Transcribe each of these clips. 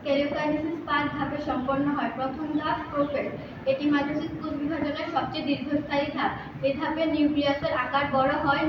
Karyokinesis 5 ধাপে সম্পন্ন হয়। প্রথম ধাপ প্রোফেজ। এটি মাইটোসিস কোষ বিভাজনের সবচেয়ে দীর্ঘস্থায়ী ধাপ। এই ধাপে নিউক্লিয়াসের আকার বড় হয়।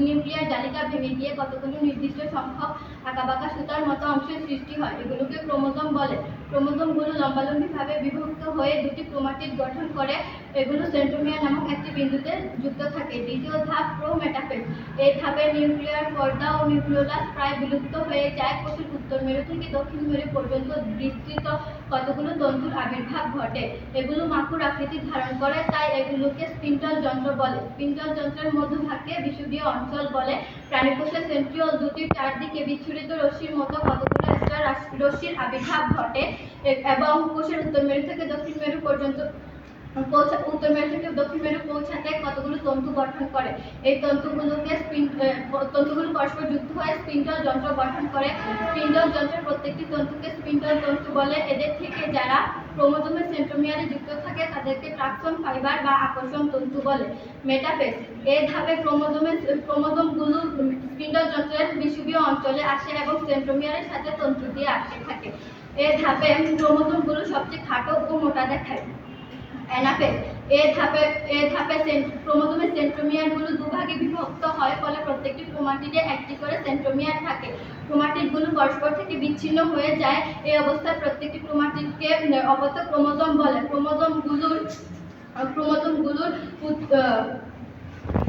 নিউক্লিয়ার জালিকা ভেঙে গিয়ে কতগুলো নির্দিষ্ট সংখ্যক আঁকাবাঁকা সুতার মতো অংশের সৃষ্টি হয়। এগুলোকে ক্রোমোজোম বলে। ক্রোমোজোমগুলো লম্বালম্বিভাবে বিভক্ত হয়ে দুটি ক্রোমাটিড গঠন করে। এগুলো সেন্ট্রোমিয়ার নামক একটি বিন্দুতে যুক্ত থাকে। দ্বিতীয় ধাপ প্রোমেটাফেজ। এই ধাপে নিউক্লিয়ার পর্দা ও নিউক্লিওলাস প্রায় বিলুপ্ত হয়ে যায়। কোষের উত্তর মেরু থেকে দক্ষিণ মেরু পর্যন্ত বিস্তৃত কতগুলো তন্তুর আবির্ভাব ঘটে। এগুলো মাকুর আকৃতি ধারণ করে, তাই এগুলোকে স্পিন্ডল যন্ত্র বলে। স্পিন্ডল যন্ত্রের মধ্যভাগকে বিষুবীয় অঞ্চল বলে। প্রাণীকোষের সেন্ট্রিওল দুটির চারদিকে বিচ্ছুরিত রশ্মির মতো কতগুলো স্টার রশ্মির আবির্ভাব ঘটে এবং কোষের উত্তর মেরু থেকে দক্ষিণ মেরু পর্যন্ত উত্তর মেরু থেকে দক্ষিণ মেরু পৌঁছাতে কতগুলো তন্তু গঠন করে। এই তন্তুগুলো পরস্পর যুক্ত হয়ে স্পিন্ডল যন্ত্র গঠন করে। স্পিন্ডল যন্ত্রের প্রত্যেকটি তন্তুকে স্পিন্ডল তন্তু বলে। এদের থেকে যারা ক্রোমোজোমের সেন্ট্রোমিয়ারে যুক্ত থাকে তাদেরকে ট্রাকশন ফাইবার বা আকর্ষণ তন্তু বলে। মেটাফেজ। এই ধাপে ক্রোমোজোমগুলো স্পিন্ডল যন্ত্রের বিষুবীয় অঞ্চলে আসে এবং সেন্ট্রোমিয়ারের সাথে তন্তু দিয়ে আটকে থাকে। এই ধাপে ক্রোমোজোমগুলো সবচেয়ে খাটো ও মোটা দেখায়। অ্যানাফেজ। এই ধাপে ক্রোমোজোমের সেন্ট্রোমিয়ারগুলো দুভাগে বিভক্ত হয়, ফলে প্রত্যেকটি ক্রোমাটিডে একটি করে সেন্ট্রোমিয়ার থাকে। ক্রোমাটিডগুলো পরস্পর থেকে বিচ্ছিন্ন হয়ে যায়। এই অবস্থায় প্রত্যেকটি ক্রোমাটিডকে অপত্য ক্রোমোজোম বলে। ক্রোমোজোমগুলোর